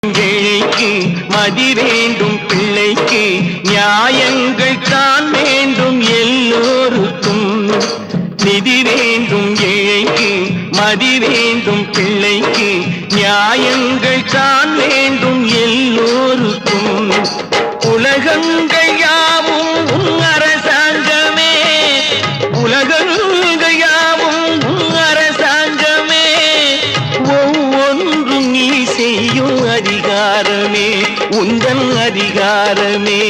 ஏழைக்கு மதி வேண்டும், பிள்ளைக்கு நியாயங்கள் தான் வேண்டும், எல்லோருக்கும் நிதி வேண்டும். ஏழைக்கு மதி வேண்டும், பிள்ளைக்கு நியாயங்கள் தான் வேண்டும், எல்லோருக்கும். உலகங்கள் யாவும் உன் அரசாங்கமே, உலகங்கள் யாவும் உன் அரசாங்கமே, ஒவ்வொன்றும் நீ செய்யும் அதிகாரமே உந்தன் அதிகாரமே.